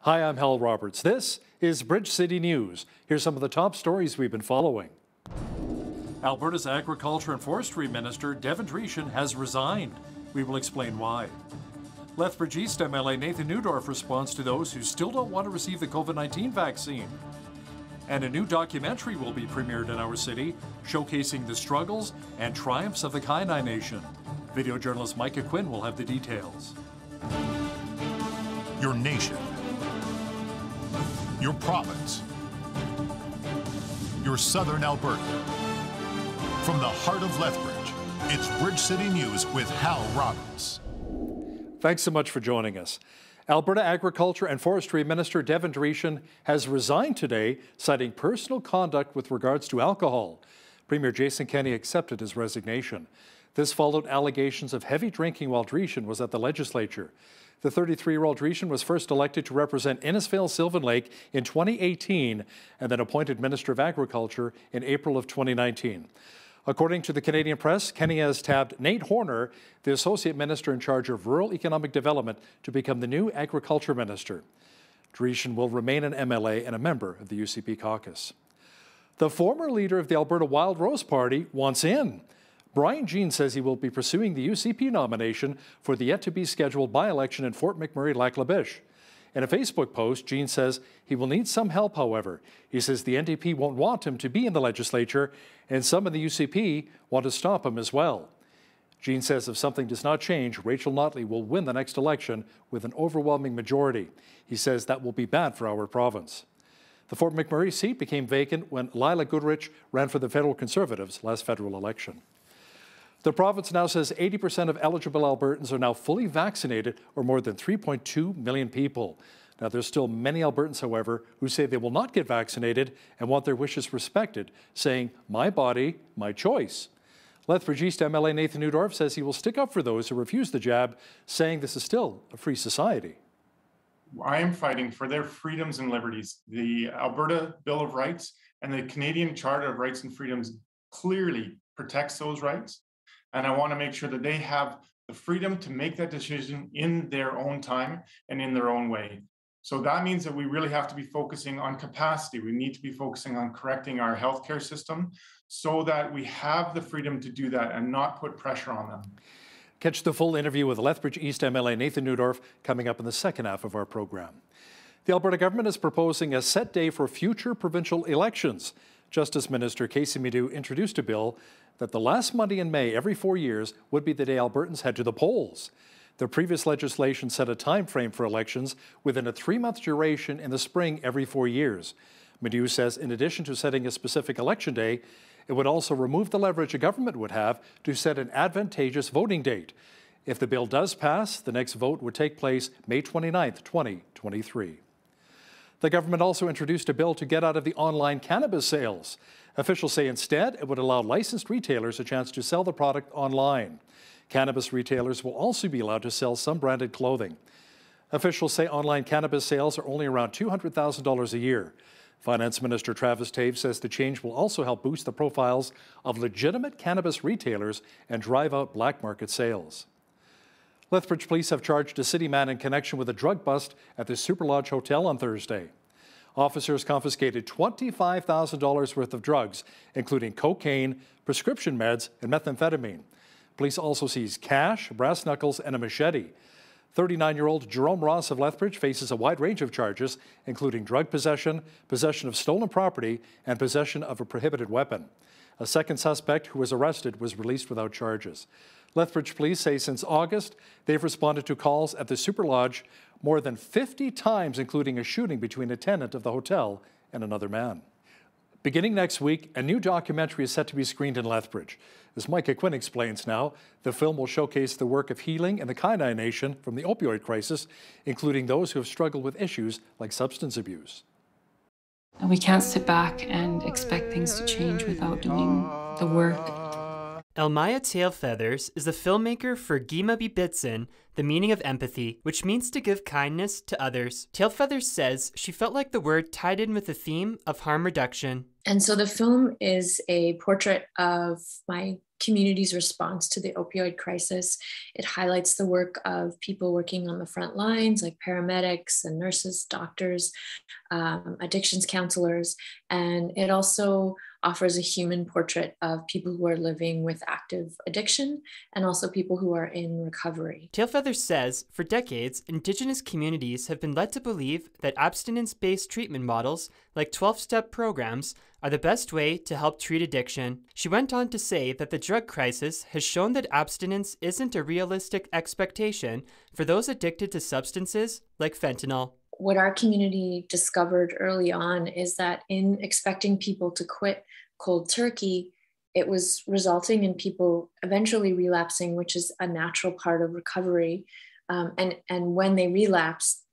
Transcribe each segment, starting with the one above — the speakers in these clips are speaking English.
Hi, I'm Hal Roberts. This is Bridge City News. Here's some of the top stories we've been following. Alberta's Agriculture and Forestry Minister, Devin Driesian, has resigned. We will explain why. Lethbridge East MLA Nathan Neudorf responds to those who still don't want to receive the COVID-19 vaccine. And a new documentary will be premiered in our city, showcasing the struggles and triumphs of the Kainai Nation. Video journalist Micah Quinn will have the details. Your nation. Your province. Your southern Alberta. From the heart of Lethbridge, it's Bridge City News with Hal Roberts. Thanks so much for joining us. Alberta Agriculture and Forestry Minister Devin Driesian has resigned today, citing personal conduct with regards to alcohol. Premier Jason Kenney accepted his resignation. This followed allegations of heavy drinking while Driesian was at the legislature. The 33-year-old Driesian was first elected to represent Innisfail-Sylvan Lake in 2018 and then appointed Minister of Agriculture in April of 2019. According to the Canadian Press, Kenney has tabbed Nate Horner, the Associate Minister in charge of Rural Economic Development, to become the new Agriculture Minister. Driesian will remain an MLA and a member of the UCP caucus. The former leader of the Alberta Wild Rose Party wants in. Brian Jean says he will be pursuing the UCP nomination for the yet-to-be-scheduled by-election in Fort McMurray-Lac-La-Biche. In a Facebook post, Jean says he will need some help, however. He says the NDP won't want him to be in the legislature, and some in the UCP want to stop him as well. Jean says if something does not change, Rachel Notley will win the next election with an overwhelming majority. He says that will be bad for our province. The Fort McMurray seat became vacant when Lila Goodrich ran for the Federal Conservatives last federal election. The province now says 80% of eligible Albertans are now fully vaccinated, or more than 3.2 million people. Now, there's still many Albertans, however, who say they will not get vaccinated and want their wishes respected, saying, "My body, my choice." Lethbridge East MLA Nathan Neudorf says he will stick up for those who refuse the jab, saying this is still a free society. I am fighting for their freedoms and liberties. The Alberta Bill of Rights and the Canadian Charter of Rights and Freedoms clearly protects those rights. And I want to make sure that they have the freedom to make that decision in their own time and in their own way. So that means that we really have to be focusing on capacity. We need to be focusing on correcting our healthcare system so that we have the freedom to do that and not put pressure on them. Catch the full interview with Lethbridge East MLA Nathan Neudorf coming up in the second half of our program. The Alberta government is proposing a set day for future provincial elections. Justice Minister Casey Medu introduced a bill that the last Monday in May every 4 years would be the day Albertans head to the polls. The previous legislation set a time frame for elections within a 3-month duration in the spring every 4 years. Medu says in addition to setting a specific election day, it would also remove the leverage a government would have to set an advantageous voting date. If the bill does pass, the next vote would take place May 29th, 2023. The government also introduced a bill to get out of the online cannabis sales. Officials say instead it would allow licensed retailers a chance to sell the product online. Cannabis retailers will also be allowed to sell some branded clothing. Officials say online cannabis sales are only around $200,000 a year. Finance Minister Travis Taves says the change will also help boost the profiles of legitimate cannabis retailers and drive out black market sales. Lethbridge police have charged a city man in connection with a drug bust at the Super Lodge Hotel on Thursday. Officers confiscated $25,000 worth of drugs, including cocaine, prescription meds, and methamphetamine. Police also seized cash, brass knuckles, and a machete. 39-year-old Jerome Ross of Lethbridge faces a wide range of charges, including drug possession, possession of stolen property, and possession of a prohibited weapon. A second suspect who was arrested was released without charges. Lethbridge police say since August, they've responded to calls at the Super Lodge more than 50 times, including a shooting between a tenant of the hotel and another man. Beginning next week, a new documentary is set to be screened in Lethbridge. As Micah Quinn explains now, the film will showcase the work of healing in the Kainai Nation from the opioid crisis, including those who have struggled with issues like substance abuse. We can't sit back and expect things to change without doing the work. Elmaya Tailfeathers is the filmmaker for Gima Bibitsin, The Meaning of Empathy, which means to give kindness to others. Tailfeathers says she felt like the word tied in with the theme of harm reduction. And so the film is a portrait of my community's response to the opioid crisis. It highlights the work of people working on the front lines, like paramedics and nurses, doctors, addictions counselors, and it also offers a human portrait of people who are living with active addiction and also people who are in recovery. Tailfeather says, for decades, Indigenous communities have been led to believe that abstinence-based treatment models, like 12-step programs, are the best way to help treat addiction. She went on to say that the drug crisis has shown that abstinence isn't a realistic expectation for those addicted to substances like fentanyl. What our community discovered early on is that in expecting people to quit cold turkey, it was resulting in people eventually relapsing, which is a natural part of recovery. And when they relapsed,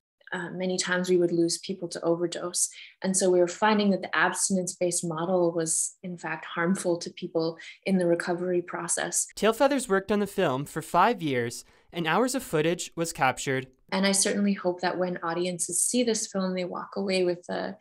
many times we would lose people to overdose. And so we were finding that the abstinence-based model was in fact harmful to people in the recovery process. Tailfeathers worked on the film for 5 years, and hours of footage was captured. And I certainly hope that when audiences see this film, they walk away with a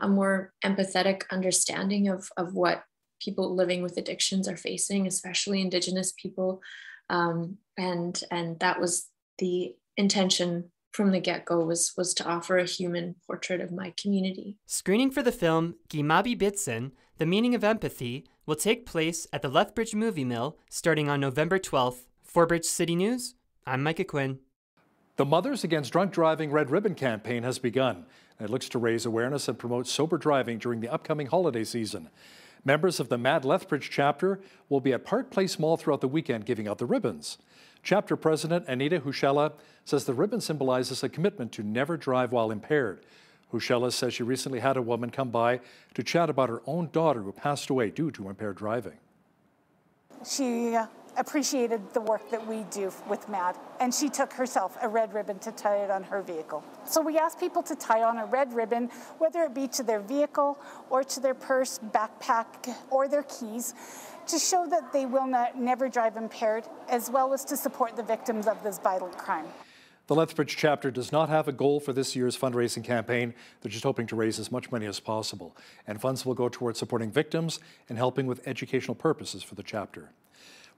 more empathetic understanding of what people living with addictions are facing, especially Indigenous people. And that was the intention from the get-go, was to offer a human portrait of my community. Screening for the film Gimabi Bitsin, The Meaning of Empathy, will take place at the Lethbridge Movie Mill starting on November 12th. For Bridge City News, I'm Micah Quinn. The Mothers Against Drunk Driving Red Ribbon campaign has begun. It looks to raise awareness and promote sober driving during the upcoming holiday season. Members of the MAD Lethbridge chapter will be at Park Place Mall throughout the weekend giving out the ribbons. Chapter President Anita Hushella says the ribbon symbolizes a commitment to never drive while impaired. Hushella says she recently had a woman come by to chat about her own daughter who passed away due to impaired driving. She appreciated the work that we do with MAD, and she took herself a red ribbon to tie it on her vehicle. So we ask people to tie on a red ribbon, whether it be to their vehicle or to their purse, backpack, or their keys, to show that they will never drive impaired, as well as to support the victims of this violent crime. The Lethbridge chapter does not have a goal for this year's fundraising campaign. They're just hoping to raise as much money as possible. And funds will go towards supporting victims and helping with educational purposes for the chapter.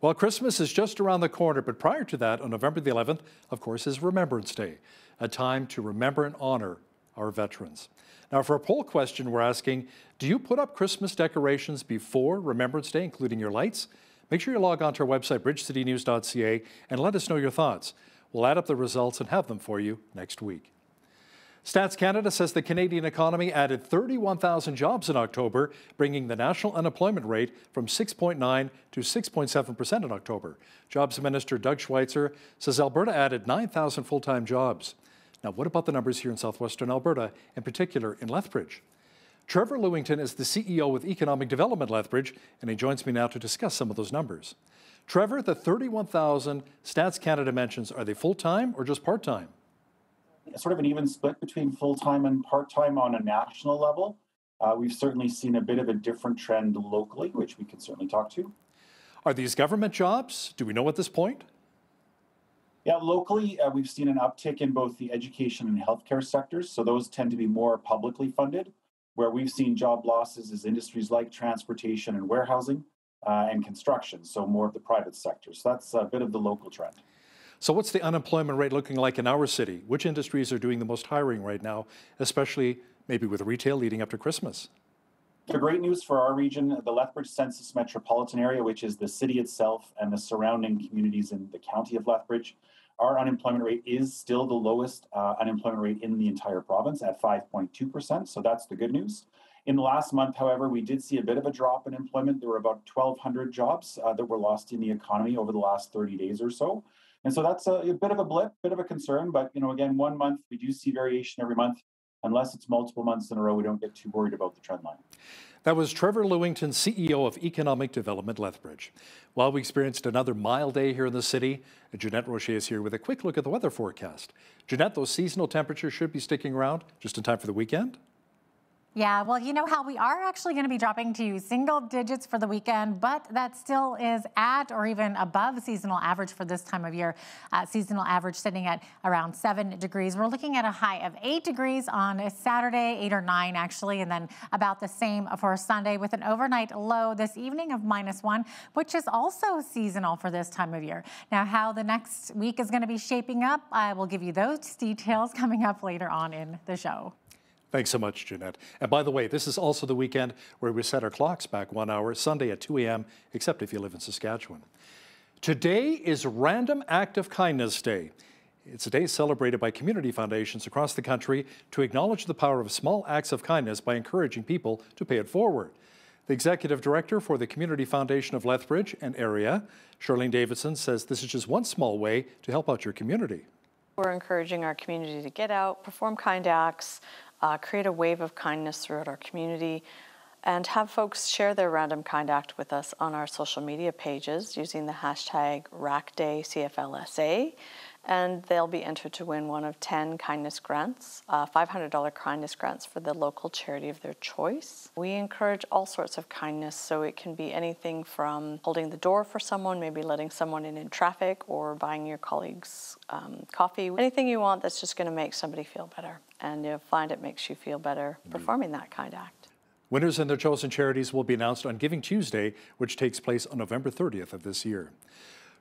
Well, Christmas is just around the corner, but prior to that, on November the 11th, of course, is Remembrance Day, a time to remember and honor our veterans. Now, for a poll question, we're asking, do you put up Christmas decorations before Remembrance Day, including your lights? Make sure you log on to our website, bridgecitynews.ca, and let us know your thoughts. We'll add up the results and have them for you next week. Stats Canada says the Canadian economy added 31,000 jobs in October, bringing the national unemployment rate from 6.9 to 6.7% in October. Jobs Minister Doug Schweitzer says Alberta added 9,000 full-time jobs. Now, what about the numbers here in southwestern Alberta, in particular in Lethbridge? Trevor Lewington is the CEO with Economic Development Lethbridge, and he joins me now to discuss some of those numbers. Trevor, the 31,000 Stats Canada mentions, are they full-time or just part-time? Sort of an even split between full-time and part-time on a national level. We've certainly seen a bit of a different trend locally, which we can certainly talk to. Are these government jobs? Do we know at this point? Yeah, locally, we've seen an uptick in both the education and healthcare sectors. So those tend to be more publicly funded. Where we've seen job losses is industries like transportation and warehousing and construction, so more of the private sector. So that's a bit of the local trend. So what's the unemployment rate looking like in our city? Which industries are doing the most hiring right now, especially maybe with retail leading up to Christmas? The great news for our region, the Lethbridge Census Metropolitan Area, which is the city itself and the surrounding communities in the county of Lethbridge, our unemployment rate is still the lowest unemployment rate in the entire province at 5.2%. So that's the good news. In the last month, however, we did see a bit of a drop in employment. There were about 1,200 jobs that were lost in the economy over the last 30 days or so. And so that's a bit of a blip, bit of a concern. But, again, 1 month, we do see variation every month. Unless it's multiple months in a row, we don't get too worried about the trend line. That was Trevor Lewington, CEO of Economic Development Lethbridge. While we experienced another mild day here in the city, Jeanette Rocher is here with a quick look at the weather forecast. Jeanette, those seasonal temperatures should be sticking around just in time for the weekend? Yeah, well, you know how we are actually going to be dropping to single digits for the weekend, but that still is at or even above seasonal average for this time of year. Seasonal average sitting at around 7 degrees. We're looking at a high of 8 degrees on a Saturday, 8 or 9 actually, and then about the same for Sunday with an overnight low this evening of -1, which is also seasonal for this time of year. Now, how the next week is going to be shaping up, I will give you those details coming up later on in the show. Thanks so much, Jeanette. And by the way, this is also the weekend where we set our clocks back 1 hour, Sunday at 2 a.m., except if you live in Saskatchewan. Today is Random Act of Kindness Day. It's a day celebrated by community foundations across the country to acknowledge the power of small acts of kindness by encouraging people to pay it forward. The Executive Director for the Community Foundation of Lethbridge and area, Charlene Davidson, says this is just one small way to help out your community. We're encouraging our community to get out, perform kind acts, create a wave of kindness throughout our community, and have folks share their random kind act with us on our social media pages using the hashtag RACDayCFLSA, and they'll be entered to win one of 10 kindness grants, $500 kindness grants for the local charity of their choice. We encourage all sorts of kindness, so it can be anything from holding the door for someone, maybe letting someone in traffic, or buying your colleagues coffee. Anything you want that's just going to make somebody feel better, and you'll find it makes you feel better performing that kind act. Winners and their chosen charities will be announced on Giving Tuesday, which takes place on November 30th of this year.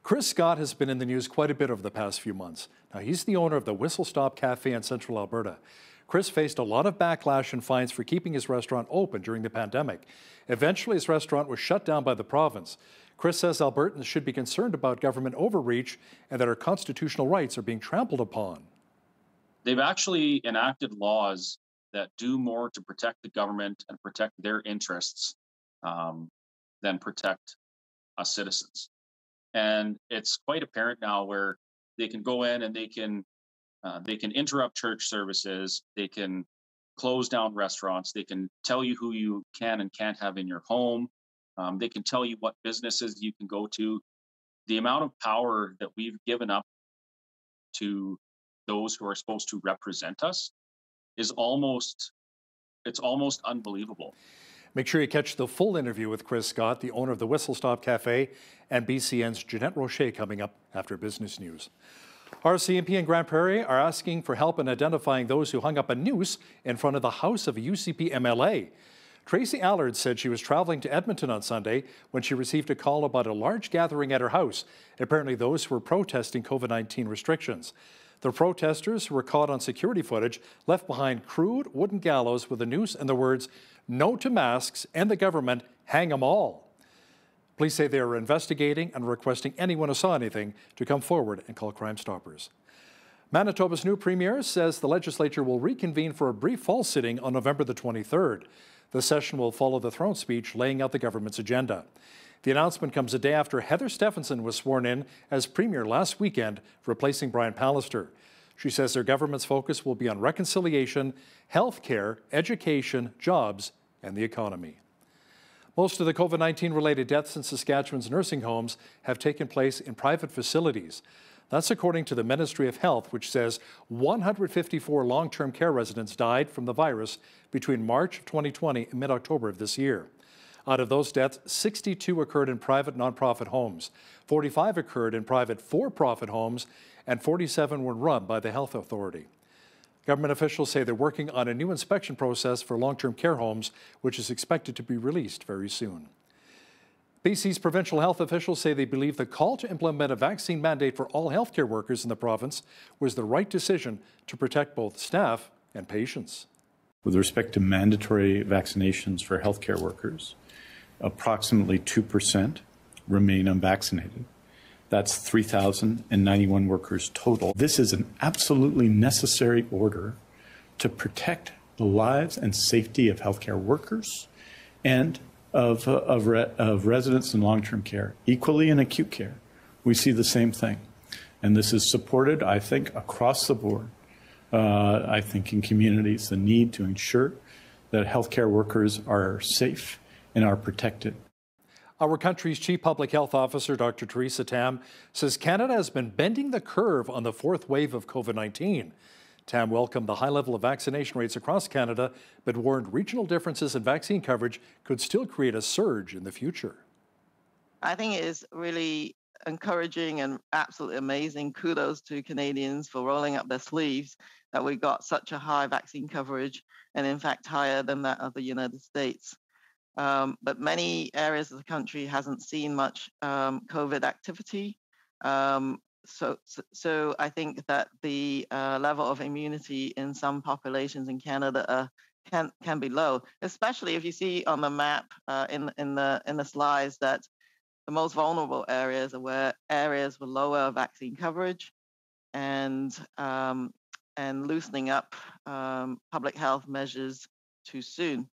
Chris Scott has been in the news quite a bit over the past few months. Now, he's the owner of the Whistle Stop Cafe in Central Alberta. Chris faced a lot of backlash and fines for keeping his restaurant open during the pandemic. Eventually, his restaurant was shut down by the province. Chris says Albertans should be concerned about government overreach and that our constitutional rights are being trampled upon. They've actually enacted laws that do more to protect the government and protect their interests than protect us citizens. And it's quite apparent now where they can go in and they can interrupt church services, they can close down restaurants, they can tell you who you can and can't have in your home, they can tell you what businesses you can go to. The amount of power that we've given up to those who are supposed to represent us is almost unbelievable. Make sure you catch the full interview with Chris Scott, the owner of the Whistle Stop Cafe, and BCN's Jeanette Rocher coming up after business news. RCMP and Grande Prairie are asking for help in identifying those who hung up a noose in front of the house of a UCP MLA. Tracy Allard said she was traveling to Edmonton on Sunday when she received a call about a large gathering at her house, apparently those who were protesting COVID-19 restrictions. The protesters, who were caught on security footage, left behind crude wooden gallows with a noose and the words, "No to masks and the government, hang 'em all." Police say they are investigating and requesting anyone who saw anything to come forward and call Crime Stoppers. Manitoba's new premier says the legislature will reconvene for a brief fall sitting on November the 23rd. The session will follow the throne speech laying out the government's agenda. The announcement comes a day after Heather Stephenson was sworn in as premier last weekend, replacing Brian Pallister. She says their government's focus will be on reconciliation, health care, education, jobs, and the economy. Most of the COVID-19 related deaths in Saskatchewan's nursing homes have taken place in private facilities. That's according to the Ministry of Health, which says 154 long-term care residents died from the virus between March of 2020 and mid-October of this year. Out of those deaths, 62 occurred in private nonprofit homes, 45 occurred in private for-profit homes, and 47 were run by the Health Authority. Government officials say they're working on a new inspection process for long-term care homes, which is expected to be released very soon. BC's provincial health officials say they believe the call to implement a vaccine mandate for all healthcare workers in the province was the right decision to protect both staff and patients. With respect to mandatory vaccinations for healthcare workers, approximately 2% remain unvaccinated. That's 3,091 workers total. This is an absolutely necessary order to protect the lives and safety of healthcare workers and of residents in long-term care, equally in acute care. We see the same thing. And this is supported, I think, across the board. I think in communities, the need to ensure that healthcare workers are safe and are protected. Our country's Chief Public Health Officer, Dr. Theresa Tam, says Canada has been bending the curve on the fourth wave of COVID-19. Tam welcomed the high level of vaccination rates across Canada, but warned regional differences in vaccine coverage could still create a surge in the future. I think it is really encouraging and absolutely amazing. Kudos to Canadians for rolling up their sleeves that we got such a high vaccine coverage, and in fact higher than that of the United States. But many areas of the country hasn't seen much COVID activity. So I think that the level of immunity in some populations in Canada can be low, especially if you see on the map in the slides that the most vulnerable areas are where areas with lower vaccine coverage and loosening up public health measures too soon.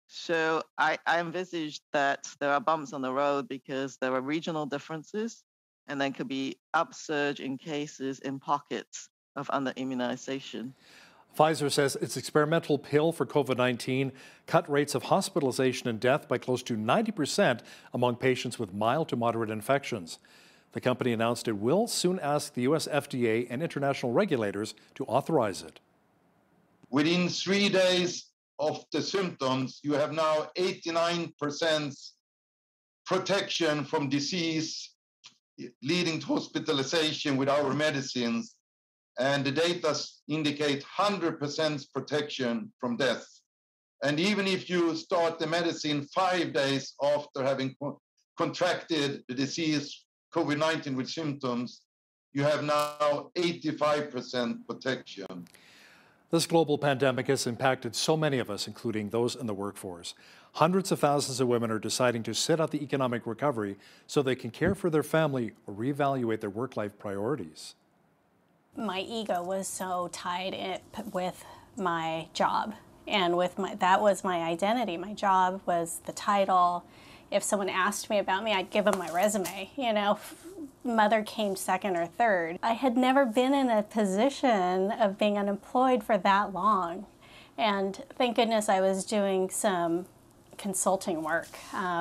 So I envisage that there are bumps on the road because there are regional differences, and then could be upsurge in cases in pockets of under-immunization. Pfizer says its experimental pill for COVID-19 cut rates of hospitalization and death by close to 90% among patients with mild to moderate infections. The company announced it will soon ask the U.S. FDA and international regulators to authorize it. Within 3 days of the symptoms, you have now 89% protection from disease leading to hospitalization with our medicines. And the data indicate 100% protection from death. And even if you start the medicine 5 days after having contracted the disease, COVID-19 with symptoms, you have now 85% protection. This global pandemic has impacted so many of us, including those in the workforce. Hundreds of thousands of women are deciding to sit out the economic recovery so they can care for their family or reevaluate their work-life priorities. My ego was so tied with my job, and that was my identity. My job was the title. If someone asked me about me, I'd give them my resume. You know, mother came second or third. I had never been in a position of being unemployed for that long, and thank goodness I was doing some consulting work,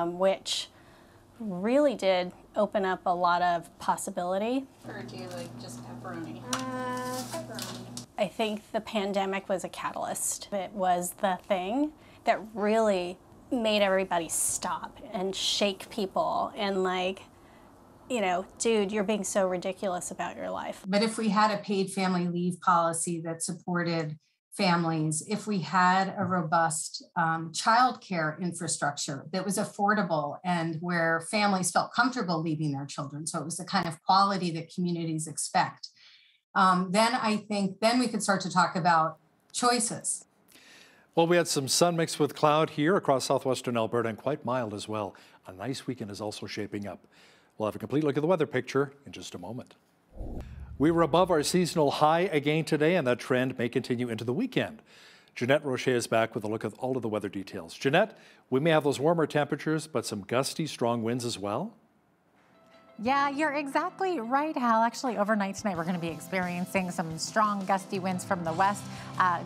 which really did open up a lot of possibility. Or do you like just pepperoni? Pepperoni. I think the pandemic was a catalyst. It was the thing that really made everybody stop and shake people and like, you know, dude, you're being so ridiculous about your life. But if we had a paid family leave policy that supported families, if we had a robust childcare infrastructure that was affordable and where families felt comfortable leaving their children, so it was the kind of quality that communities expect, then I think then we could start to talk about choices. Well, we had some sun mixed with cloud here across southwestern Alberta and quite mild as well. A nice weekend is also shaping up. We'll have a complete look at the weather picture in just a moment. We were above our seasonal high again today, and that trend may continue into the weekend. Jeanette Rocher is back with a look at all of the weather details. Jeanette, we may have those warmer temperatures, but some gusty, strong winds as well? Yeah, you're exactly right, Hal. Actually, overnight tonight, we're going to be experiencing some strong gusty winds from the west,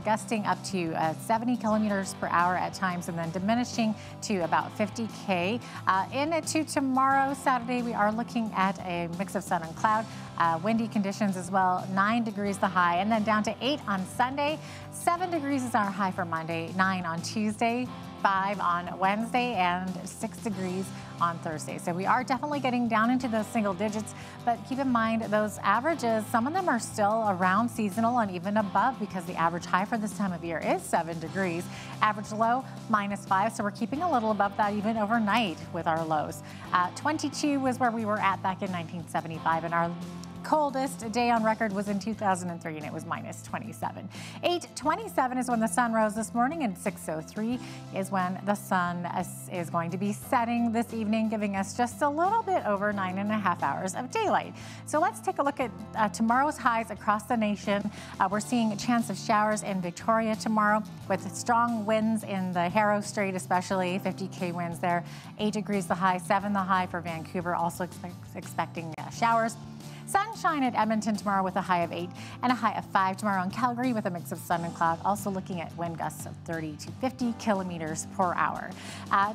gusting up to 70 kilometers per hour at times, and then diminishing to about 50K. Into tomorrow, Saturday, we are looking at a mix of sun and cloud. Windy conditions as well, 9 degrees the high, and then down to 8 on Sunday. 7 degrees is our high for Monday, 9 on Tuesday, 5 on Wednesday, and 6 degrees on Thursday. So we are definitely getting down into those single digits, but keep in mind those averages, some of them are still around seasonal and even above, because the average high for this time of year is 7 degrees. Average low, -5, so we're keeping a little above that even overnight with our lows. 22 was where we were at back in 1975, and our coldest day on record was in 2003, and it was -27. 8:27 is when the sun rose this morning, and 6:03 is when the sun is going to be setting this evening, giving us just a little bit over 9.5 hours of daylight. So let's take a look at tomorrow's highs across the nation. We're seeing a chance of showers in Victoria tomorrow with strong winds in the Harrow Strait, especially 50K winds there. 8 degrees the high, 7 the high for Vancouver, also expecting showers. Sunshine at Edmonton tomorrow with a high of 8 and a high of 5 tomorrow in Calgary with a mix of sun and cloud, also looking at wind gusts of 30 to 50 kilometers per hour.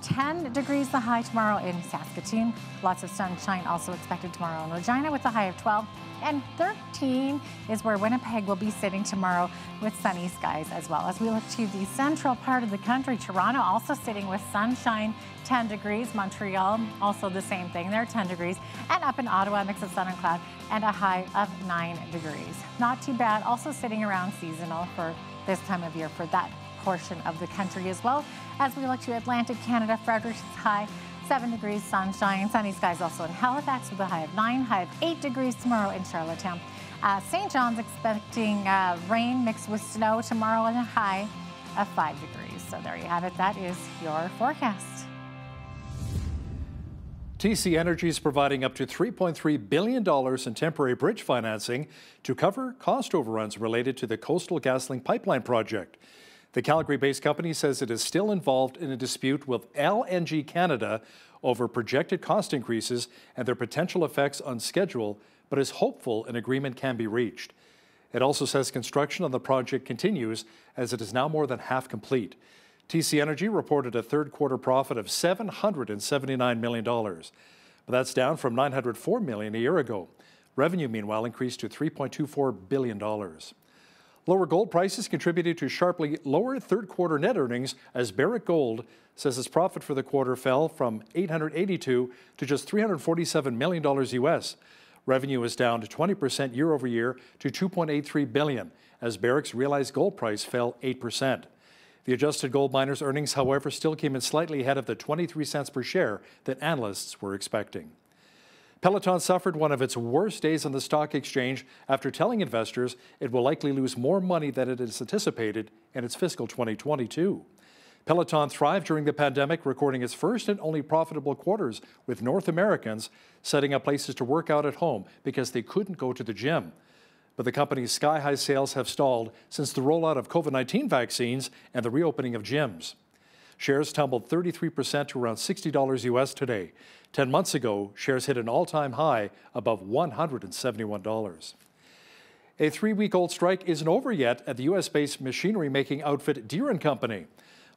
10 degrees the high tomorrow in Saskatoon. Lots of sunshine also expected tomorrow in Regina with a high of 12. And 13 is where Winnipeg will be sitting tomorrow with sunny skies as well. As we look to the central part of the country, Toronto also sitting with sunshine, 10 degrees. Montreal, also the same thing there, 10 degrees. And up in Ottawa, a mix of sun and cloud and a high of 9 degrees. Not too bad, also sitting around seasonal for this time of year for that portion of the country as well. As we look to Atlantic Canada, Fredericton's high 7 degrees, sunshine, sunny skies also in Halifax with a high of 9, high of 8 degrees tomorrow in Charlottetown. St. John's expecting rain mixed with snow tomorrow and a high of 5 degrees. So there you have it. That is your forecast. TC Energy is providing up to $3.3 billion in temporary bridge financing to cover cost overruns related to the Coastal GasLink pipeline project. The Calgary-based company says it is still involved in a dispute with LNG Canada over projected cost increases and their potential effects on schedule, but is hopeful an agreement can be reached. It also says construction on the project continues as it is now more than half complete. TC Energy reported a third quarter profit of $779 million, but that's down from $904 million a year ago. Revenue, meanwhile, increased to $3.24 billion. Lower gold prices contributed to sharply lower third quarter net earnings as Barrick Gold says its profit for the quarter fell from $882 to just $347 million US. Revenue is down to 20% year over year to $2.83 billion as Barrick's realized gold price fell 8%. The adjusted gold miners' earnings, however, still came in slightly ahead of the 23 cents per share that analysts were expecting. Peloton suffered one of its worst days on the stock exchange after telling investors it will likely lose more money than it is anticipated in its fiscal 2022. Peloton thrived during the pandemic, recording its first and only profitable quarters with North Americans setting up places to work out at home because they couldn't go to the gym. But the company's sky-high sales have stalled since the rollout of COVID-19 vaccines and the reopening of gyms. Shares tumbled 33% to around $60 US today. 10 months ago, shares hit an all-time high above $171. A 3-week-old strike isn't over yet at the US-based machinery-making outfit Deere & Company.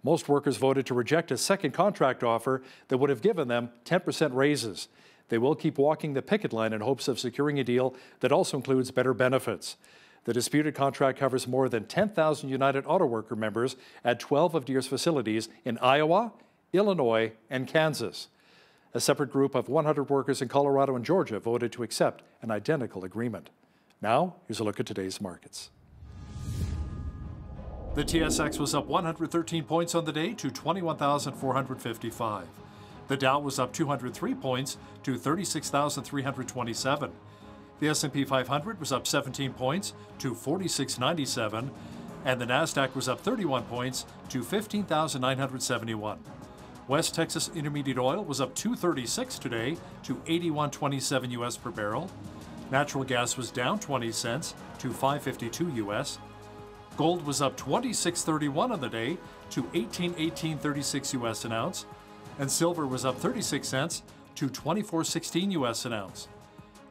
Most workers voted to reject a second contract offer that would have given them 10% raises. They will keep walking the picket line in hopes of securing a deal that also includes better benefits. The disputed contract covers more than 10,000 United Auto Worker members at 12 of Deere's facilities in Iowa, Illinois, and Kansas. A separate group of 100 workers in Colorado and Georgia voted to accept an identical agreement. Now, here's a look at today's markets. The TSX was up 113 points on the day to 21,455. The Dow was up 203 points to 36,327. The S&P 500 was up 17 points to 4697, and the Nasdaq was up 31 points to 15,971. West Texas Intermediate Oil was up 236 today to 81.27 US per barrel. Natural gas was down 20 cents to 5.52 US. Gold was up 26.31 on the day to 18.36 US an ounce, and silver was up 36 cents to 24.16 US an ounce.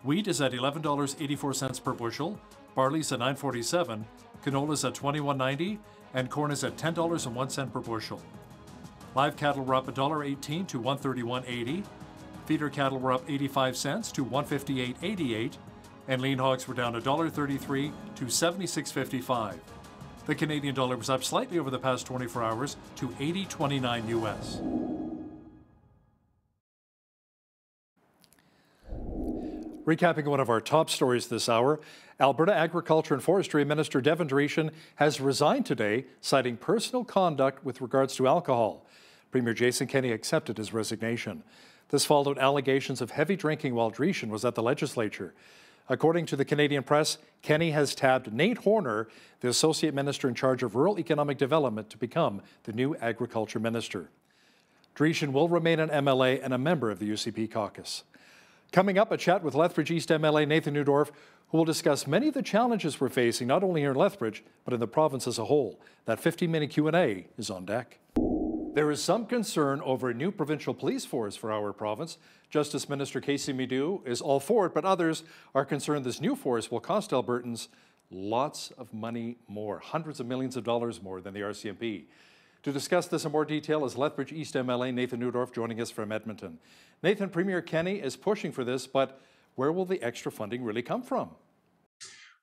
Wheat is at $11.84 per bushel, barley's at $9.47, canola's at $21.90, and corn is at $10.01 per bushel. Live cattle were up $1.18 to $131.80, feeder cattle were up 85 cents to $158.88, and lean hogs were down $1.33 to $76.55. The Canadian dollar was up slightly over the past 24 hours to 80.29 US. Recapping one of our top stories this hour, Alberta Agriculture and Forestry Minister Devin Driesian has resigned today, citing personal conduct with regards to alcohol. Premier Jason Kenney accepted his resignation. This followed allegations of heavy drinking while Driesian was at the legislature. According to the Canadian press, Kenney has tabbed Nate Horner, the Associate Minister in charge of Rural Economic Development, to become the new Agriculture Minister. Driesian will remain an MLA and a member of the UCP caucus. Coming up, a chat with Lethbridge East MLA Nathan Neudorf, who will discuss many of the challenges we're facing, not only here in Lethbridge, but in the province as a whole. That 15-minute Q&A is on deck. There is some concern over a new provincial police force for our province. Justice Minister Casey Meadu is all for it, but others are concerned this new force will cost Albertans lots of money more, hundreds of millions of dollars more than the RCMP. To discuss this in more detail is Lethbridge East MLA Nathan Neudorf joining us from Edmonton. Nathan, Premier Kenney is pushing for this, but where will the extra funding really come from?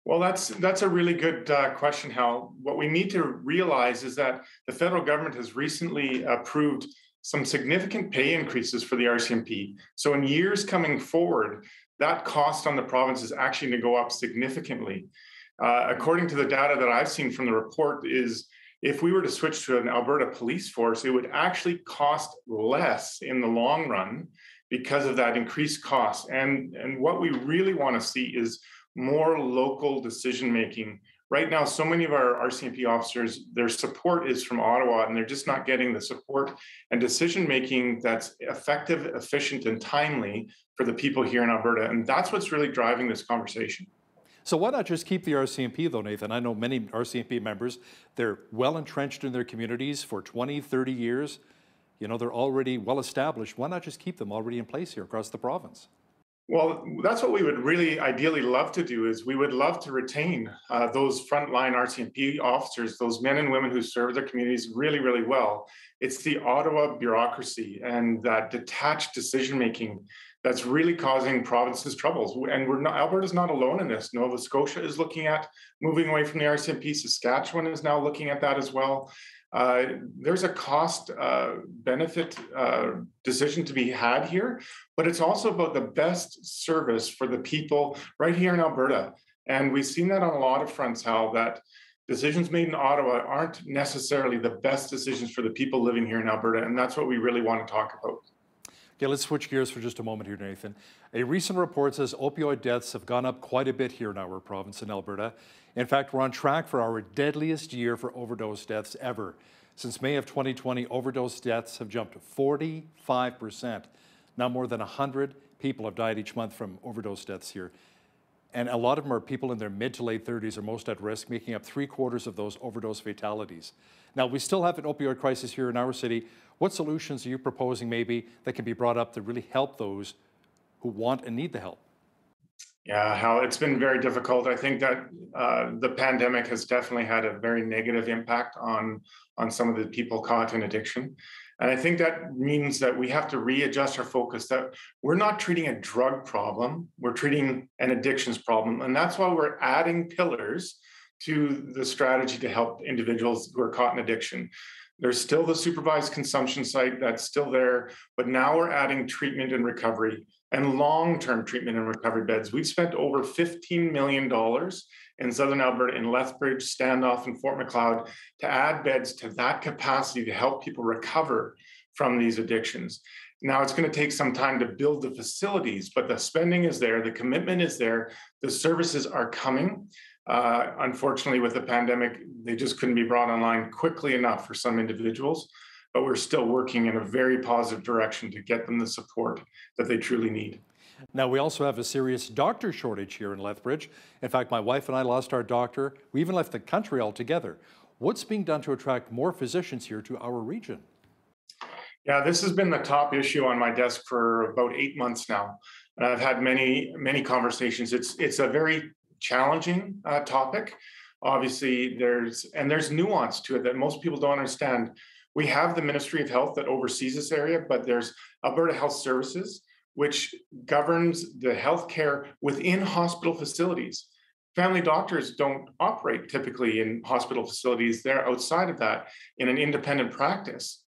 Well, that's a really good question, Hal. What we need to realize is that the federal government has recently approved some significant pay increases for the RCMP. So in years coming forward, that cost on the province is actually going to go up significantly. According to the data that I've seen from the report, is if we were to switch to an Alberta police force, it would actually cost less in the long run because of that increased cost. And what we really want to see is more local decision making. Right now, so many of our RCMP officers, their support is from Ottawa, and they're just not getting the support and decision making that's effective, efficient, and timely for the people here in Alberta. And that's what's really driving this conversation. So why not just keep the RCMP though, Nathan? I know many RCMP members, they're well entrenched in their communities for 20, 30 years. You know, they're already well established. Why not just keep them already in place here across the province? Well, that's what we would really ideally love to do, is we would love to retain those frontline RCMP officers, those men and women who serve their communities really, really well. It's the Ottawa bureaucracy and that detached decision-making that's really causing provinces troubles. And Alberta's not alone in this. Nova Scotia is looking at moving away from the RCMP. Saskatchewan is now looking at that as well. There's a cost benefit decision to be had here, but it's also about the best service for the people right here in Alberta. And we've seen that on a lot of fronts, Hal, that decisions made in Ottawa aren't necessarily the best decisions for the people living here in Alberta. And that's what we really want to talk about. Okay, let's switch gears for just a moment here, Nathan. A recent report says opioid deaths have gone up quite a bit here in our province in Alberta. In fact, we're on track for our deadliest year for overdose deaths ever. Since May of 2020, overdose deaths have jumped 45%. Now more than 100 people have died each month from overdose deaths here. And a lot of them are people in their mid to late 30s are most at risk, making up 3/4 of those overdose fatalities. Now, we still have an opioid crisis here in our city. What solutions are you proposing maybe that can be brought up to really help those who want and need the help? Yeah, Hal, it's been very difficult. I think that the pandemic has definitely had a very negative impact on some of the people caught in addiction. And I think that means that we have to readjust our focus, that we're not treating a drug problem, we're treating an addictions problem. And that's why we're adding pillars to the strategy to help individuals who are caught in addiction. There's still the supervised consumption site that's still there, but now we're adding treatment and recovery and long-term treatment and recovery beds. We've spent over $15 million in Southern Alberta, in Lethbridge, Standoff, and Fort Macleod to add beds to that capacity to help people recover from these addictions. Now, it's going to take some time to build the facilities, but the spending is there, the commitment is there, the services are coming. Unfortunately, with the pandemic, they just couldn't be brought online quickly enough for some individuals, but we're still working in a very positive direction to get them the support that they truly need. Now, we also have a serious doctor shortage here in Lethbridge. In fact, my wife and I lost our doctor. We even left the country altogether. What's being done to attract more physicians here to our region? Yeah, this has been the top issue on my desk for about 8 months now. And I've had many conversations. It's a very challenging topic. Obviously, there's nuance to it that most people don't understand. We have the Ministry of Health that oversees this area, but there's Alberta Health Services, which governs the healthcare within hospital facilities. Family doctors don't operate typically in hospital facilities. They're outside of that in an independent practice.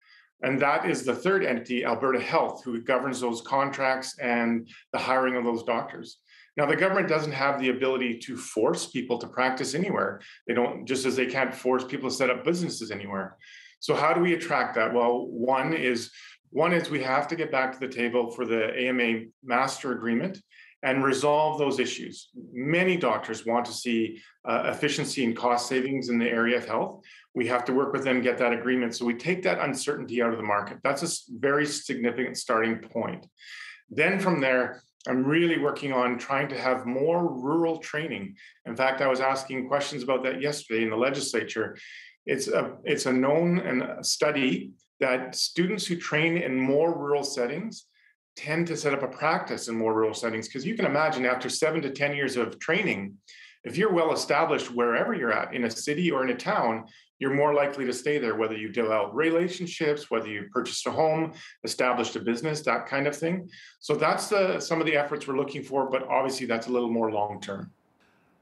And that is the third entity, Alberta Health, who governs those contracts and the hiring of those doctors. Now, the government doesn't have the ability to force people to practice anywhere. They don't, just as they can't force people to set up businesses anywhere. So how do we attract that? Well, one is we have to get back to the table for the AMA master agreement and resolve those issues. Many doctors want to see efficiency and cost savings in the area of health. We have to work with them, get that agreement. So we take that uncertainty out of the market. That's a very significant starting point. Then from there, I'm really working on trying to have more rural training. In fact, I was asking questions about that yesterday in the legislature. It's a known study that students who train in more rural settings tend to set up a practice in more rural settings. Because you can imagine after 7 to 10 years of training, if you're well established wherever you're at, in a city or in a town, you're more likely to stay there, whether you develop relationships, whether you purchased a home, established a business, that kind of thing. So that's some of the efforts we're looking for, but obviously that's a little more long-term.